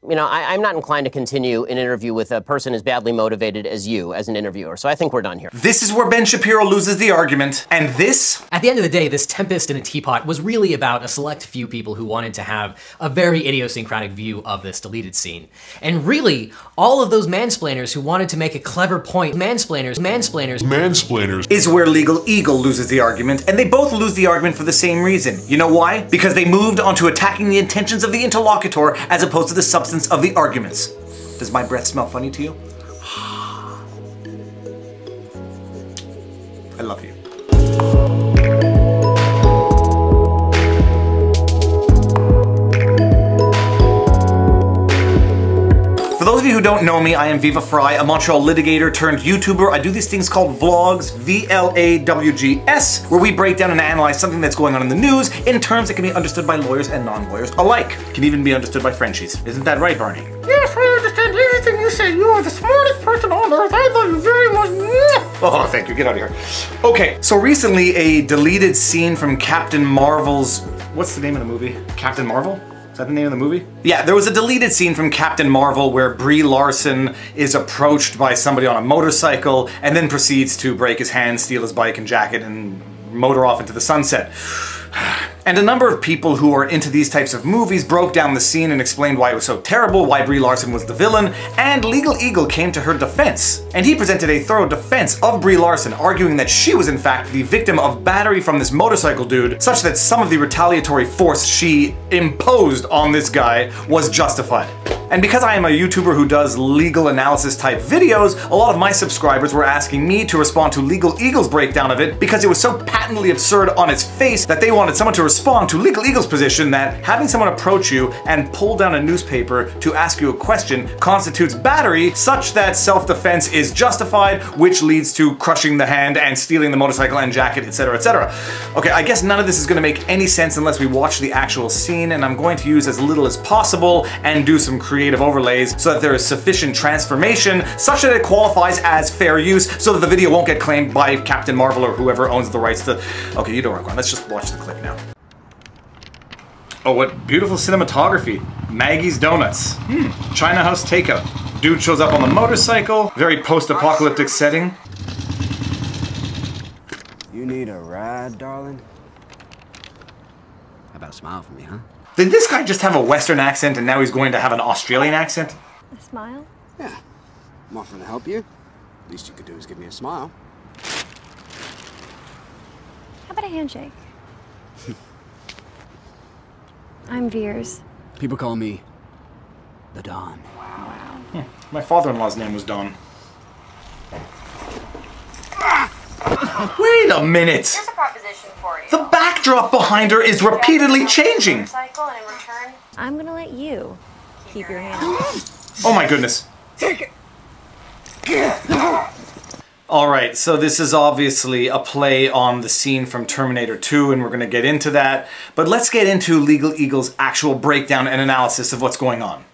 You know, I'm not inclined to continue an interview with a person as badly motivated as you as an interviewer, so I think we're done here. This is where Ben Shapiro loses the argument, and this? At the end of the day, this Tempest in a Teapot was really about a select few people who wanted to have a very idiosyncratic view of this deleted scene. And really, all of those mansplainers who wanted to make a clever point, mansplainers, is where Legal Eagle loses the argument, and they both lose the argument for the same reason. You know why? Because they moved on to attacking the intentions of the interlocutor as opposed to the substance of the arguments. Does my breath smell funny to you? I love you. For those of you who don't know me, I am Viva Frei, a Montreal litigator turned YouTuber. I do these things called vlogs, VLAWGS, where we break down and analyze something that's going on in the news in terms that can be understood by lawyers and non-lawyers alike. Can even be understood by Frenchies. Isn't that right, Barney? Yes, I understand everything you say. You are the smartest person on earth. I love you very much. Oh, thank you. Get out of here. Okay, so recently a deleted scene from Captain Marvel's... What's the name of the movie? Captain Marvel? Is that the name of the movie? Yeah, there was a deleted scene from Captain Marvel where Brie Larson is approached by somebody on a motorcycle and then proceeds to break his hand, steal his bike and jacket, and motor off into the sunset. And a number of people who are into these types of movies broke down the scene and explained why it was so terrible, why Brie Larson was the villain, and Legal Eagle came to her defense. And he presented a thorough defense of Brie Larson, arguing that she was in fact the victim of battery from this motorcycle dude, such that some of the retaliatory force she imposed on this guy was justified. And because I am a YouTuber who does legal analysis type videos, a lot of my subscribers were asking me to respond to Legal Eagle's breakdown of it because it was so patently absurd on its face that they wanted someone to respond to Legal Eagle's position that having someone approach you and pull down a newspaper to ask you a question constitutes battery such that self-defense is justified, which leads to crushing the hand and stealing the motorcycle and jacket, etc., etc. Okay, I guess none of this is going to make any sense unless we watch the actual scene, and I'm going to use as little as possible and do some creative overlays so that there is sufficient transformation such that it qualifies as fair use so that the video won't get claimed by Captain Marvel or whoever owns the rights to... Okay, you don't work on. Let's just watch the clip now. Oh, what beautiful cinematography. Maggie's Donuts. China House takeout. Dude shows up on the motorcycle. Very post-apocalyptic setting. You need a ride, darling? How about a smile for me, huh? Did this guy just have a Western accent and now he's going to have an Australian accent? A smile? Yeah. I'm offering to help you. Least you could do is give me a smile. How about a handshake? I'm Veers. People call me the Don. Wow. My father-in-law's name was Don. Wait a minute! Here's a proposition for you. The backdrop behind her is repeatedly changing! I'm gonna let you keep your hand. Oh my goodness. Take it. Alright, so this is obviously a play on the scene from Terminator 2, and we're going to get into that. But let's get into Legal Eagle's actual breakdown and analysis of what's going on.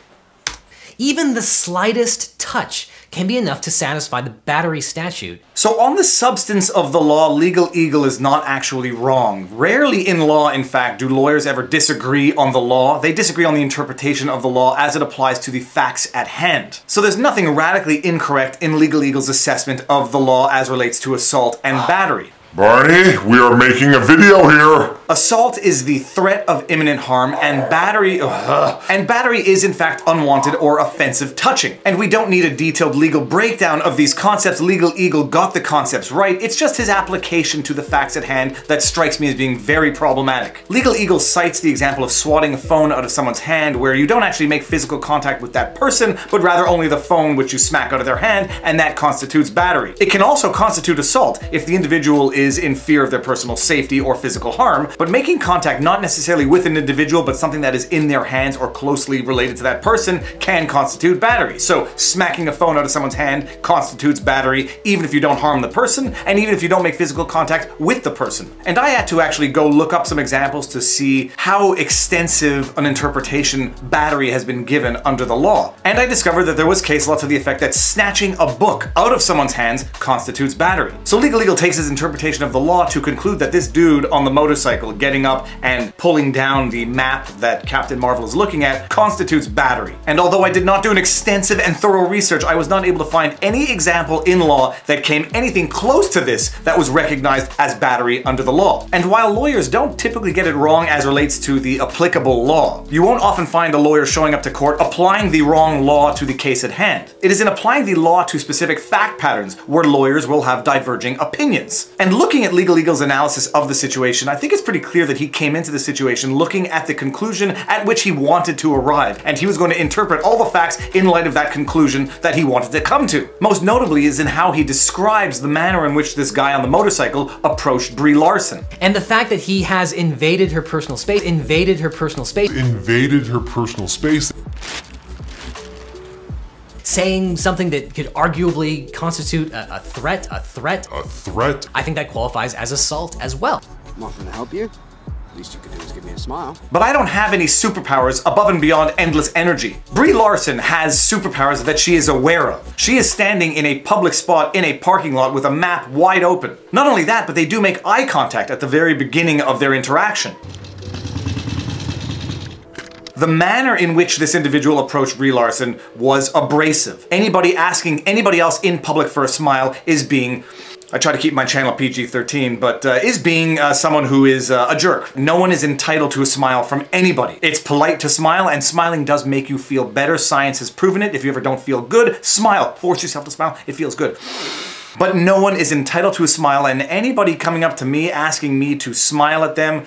even the slightest touch can be enough to satisfy the battery statute. So on the substance of the law, Legal Eagle is not actually wrong. Rarely in law, in fact, do lawyers ever disagree on the law. They disagree on the interpretation of the law as it applies to the facts at hand. So there's nothing radically incorrect in Legal Eagle's assessment of the law as relates to assault and battery. Barney, we are making a video here. Assault is the threat of imminent harm, and battery is in fact unwanted or offensive touching. And we don't need a detailed legal breakdown of these concepts. Legal Eagle got the concepts right. It's just his application to the facts at hand that strikes me as being very problematic. Legal Eagle cites the example of swatting a phone out of someone's hand, where you don't actually make physical contact with that person, but rather only the phone which you smack out of their hand, and that constitutes battery. It can also constitute assault if the individual is in fear of their personal safety or physical harm, but making contact not necessarily with an individual but something that is in their hands or closely related to that person can constitute battery. So smacking a phone out of someone's hand constitutes battery even if you don't harm the person and even if you don't make physical contact with the person. And I had to actually go look up some examples to see how extensive an interpretation battery has been given under the law. And I discovered that there was case law to the effect that snatching a book out of someone's hands constitutes battery. So Legal Eagle takes his interpretation interpretation of the law to conclude that this dude on the motorcycle getting up and pulling down the map that Captain Marvel is looking at constitutes battery. And although I did not do an extensive and thorough research, I was not able to find any example in law that came anything close to this that was recognized as battery under the law. And while lawyers don't typically get it wrong as relates to the applicable law, you won't often find a lawyer showing up to court applying the wrong law to the case at hand. It is in applying the law to specific fact patterns where lawyers will have diverging opinions. And looking at Legal Eagle's analysis of the situation, I think it's pretty clear that he came into the situation looking at the conclusion at which he wanted to arrive, and he was going to interpret all the facts in light of that conclusion that he wanted to come to. Most notably is in how he describes the manner in which this guy on the motorcycle approached Brie Larson. And the fact that he has invaded her personal space, saying something that could arguably constitute a threat. I think that qualifies as assault as well. I'm offering to help you. Least you can do is give me a smile. But I don't have any superpowers above and beyond endless energy. Brie Larson has superpowers that she is aware of. She is standing in a public spot in a parking lot with a map wide open. Not only that, but they do make eye contact at the very beginning of their interaction. The manner in which this individual approached Brie Larson was abrasive. Anybody asking anybody else in public for a smile is being, I try to keep my channel PG-13, but is being someone who is a jerk. No one is entitled to a smile from anybody. It's polite to smile, and smiling does make you feel better. Science has proven it. If you ever don't feel good, smile. Force yourself to smile. It feels good. But no one is entitled to a smile, and anybody coming up to me asking me to smile at them,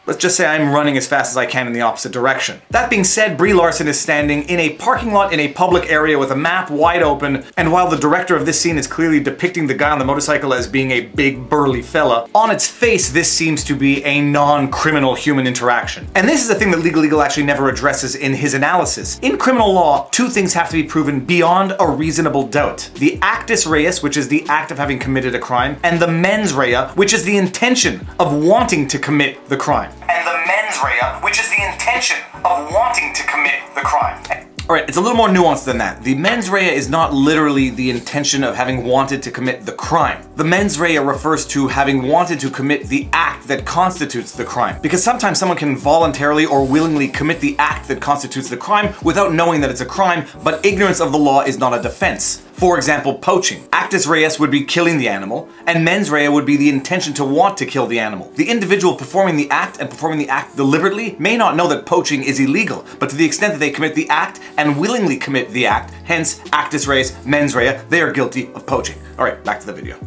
let's just say I'm running as fast as I can in the opposite direction. That being said, Brie Larson is standing in a parking lot in a public area with a map wide open, and while the director of this scene is clearly depicting the guy on the motorcycle as being a big burly fella, on its face this seems to be a non-criminal human interaction. And this is the thing that Legal Eagle actually never addresses in his analysis. In criminal law, two things have to be proven beyond a reasonable doubt. The actus reus, which is the act of having committed a crime, and the mens rea, which is the intention of wanting to commit the crime. And the mens rea, which is the intention of wanting to commit the crime. Alright, it's a little more nuanced than that. The mens rea is not literally the intention of having wanted to commit the crime. The mens rea refers to having wanted to commit the act that constitutes the crime. Because sometimes someone can voluntarily or willingly commit the act that constitutes the crime without knowing that it's a crime, but ignorance of the law is not a defense. For example, poaching. Actus reus would be killing the animal, and mens rea would be the intention to want to kill the animal. The individual performing the act and performing the act deliberately may not know that poaching is illegal, but to the extent that they commit the act and willingly commit the act, hence actus reus, mens rea, they are guilty of poaching. Alright, back to the video.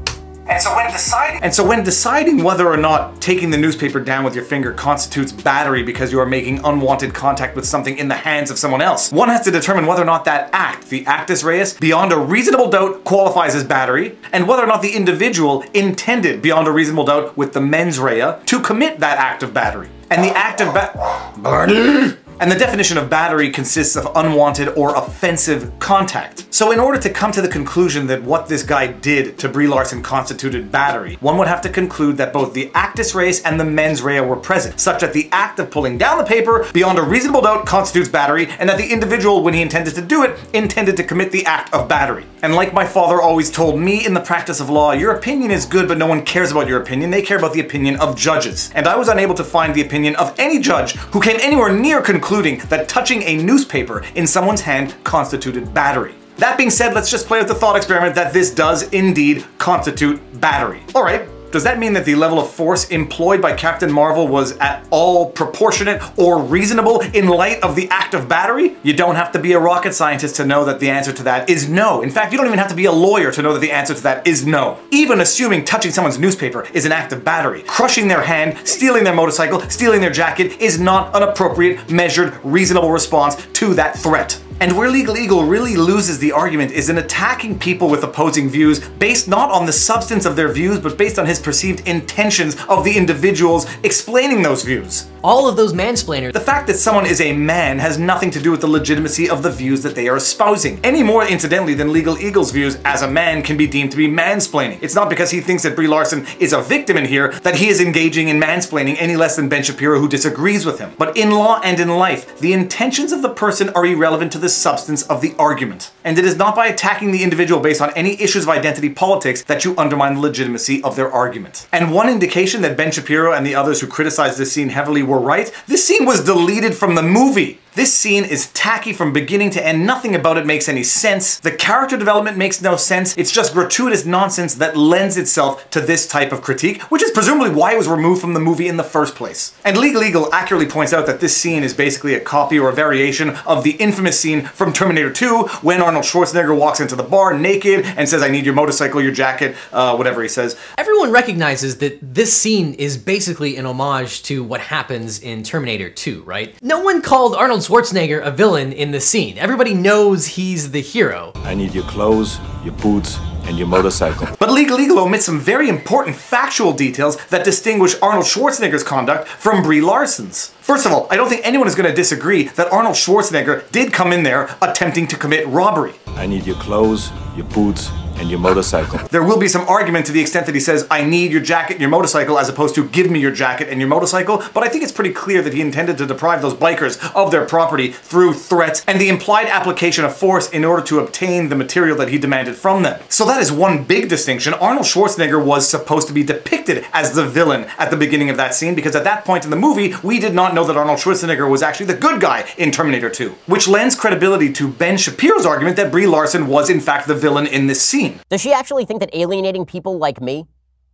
And so when deciding whether or not taking the newspaper down with your finger constitutes battery because you are making unwanted contact with something in the hands of someone else, one has to determine whether or not that act, the actus reus, beyond a reasonable doubt qualifies as battery, and whether or not the individual intended beyond a reasonable doubt with the mens rea to commit that act of battery. And the act of battery. And the definition of battery consists of unwanted or offensive contact. So in order to come to the conclusion that what this guy did to Brie Larson constituted battery, one would have to conclude that both the actus reus and the mens rea were present, such that the act of pulling down the paper beyond a reasonable doubt constitutes battery, and that the individual, when he intended to do it, intended to commit the act of battery. And like my father always told me in the practice of law, your opinion is good, but no one cares about your opinion. They care about the opinion of judges. And I was unable to find the opinion of any judge who came anywhere near concluding that touching a newspaper in someone's hand constituted battery. That being said, let's just play with the thought experiment that this does indeed constitute battery. Alright, does that mean that the level of force employed by Captain Marvel was at all proportionate or reasonable in light of the act of battery? You don't have to be a rocket scientist to know that the answer to that is no. In fact, you don't even have to be a lawyer to know that the answer to that is no. Even assuming touching someone's newspaper is an act of battery, crushing their hand, stealing their motorcycle, stealing their jacket is not an appropriate, measured, reasonable response to that threat. And where Legal Eagle really loses the argument is in attacking people with opposing views based not on the substance of their views, but based on his perceived intentions of the individuals explaining those views. All of those mansplainers. The fact that someone is a man has nothing to do with the legitimacy of the views that they are espousing, any more incidentally than Legal Eagle's views as a man can be deemed to be mansplaining. It's not because he thinks that Brie Larson is a victim in here that he is engaging in mansplaining any less than Ben Shapiro, who disagrees with him. But in law and in life, the intentions of the person are irrelevant to the the substance of the argument. And it is not by attacking the individual based on any issues of identity politics that you undermine the legitimacy of their argument. And one indication that Ben Shapiro and the others who criticized this scene heavily were right, this scene was deleted from the movie. This scene is tacky from beginning to end. Nothing about it makes any sense. The character development makes no sense. It's just gratuitous nonsense that lends itself to this type of critique, which is presumably why it was removed from the movie in the first place. And Legal accurately points out that this scene is basically a copy or a variation of the infamous scene from Terminator 2 when Arnold Schwarzenegger walks into the bar naked and says, "I need your motorcycle, your jacket," whatever he says. Everyone recognizes that this scene is basically an homage to what happens in Terminator 2, right? No one called Arnold Schwarzenegger a villain in the scene. Everybody knows he's the hero. I need your clothes, your boots, and your motorcycle. But Legal omits some very important factual details that distinguish Arnold Schwarzenegger's conduct from Brie Larson's. First of all, I don't think anyone is going to disagree that Arnold Schwarzenegger did come in there attempting to commit robbery. I need your clothes, your boots, and your motorcycle. There will be some argument to the extent that he says, "I need your jacket and your motorcycle," as opposed to "give me your jacket and your motorcycle," but I think it's pretty clear that he intended to deprive those bikers of their property through threats and the implied application of force in order to obtain the material that he demanded from them. So that is one big distinction. Arnold Schwarzenegger was supposed to be depicted as the villain at the beginning of that scene, because at that point in the movie, we did not know that Arnold Schwarzenegger was actually the good guy in Terminator 2, which lends credibility to Ben Shapiro's argument that Brie Larson was in fact the villain in this scene. Does she actually think that alienating people like me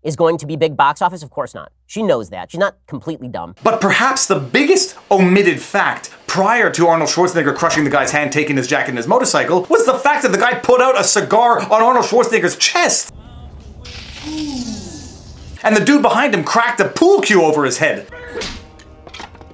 is going to be big box office? Of course not. She knows that. She's not completely dumb. But perhaps the biggest omitted fact prior to Arnold Schwarzenegger crushing the guy's hand, taking his jacket and his motorcycle, was the fact that the guy put out a cigar on Arnold Schwarzenegger's chest. And the dude behind him cracked a pool cue over his head.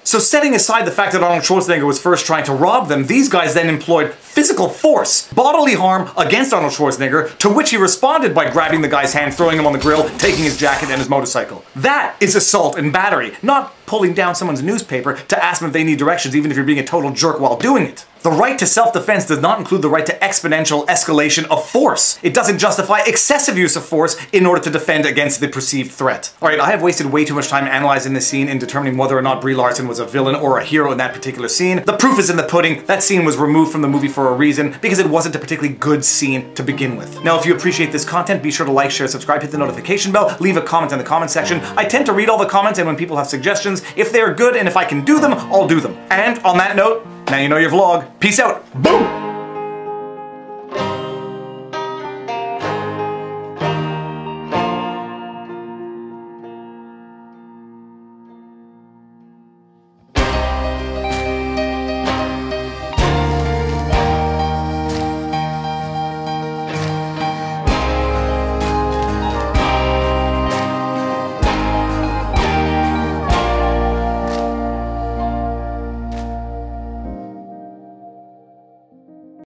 So setting aside the fact that Arnold Schwarzenegger was first trying to rob them, these guys then employed physical force, bodily harm against Arnold Schwarzenegger, to which he responded by grabbing the guy's hand, throwing him on the grill, taking his jacket and his motorcycle. That is assault and battery, not pulling down someone's newspaper to ask them if they need directions, even if you're being a total jerk while doing it. The right to self-defense does not include the right to exponential escalation of force. It doesn't justify excessive use of force in order to defend against the perceived threat. Alright, I have wasted way too much time analyzing this scene and determining whether or not Brie Larson was a villain or a hero in that particular scene. The proof is in the pudding. That scene was removed from the movie for a reason, because it wasn't a particularly good scene to begin with. Now, if you appreciate this content, be sure to like, share, subscribe, hit the notification bell, leave a comment in the comment section. I tend to read all the comments, and when people have suggestions, if they're good and if I can do them, I'll do them. And on that note, now you know your vlog. Peace out. Boom!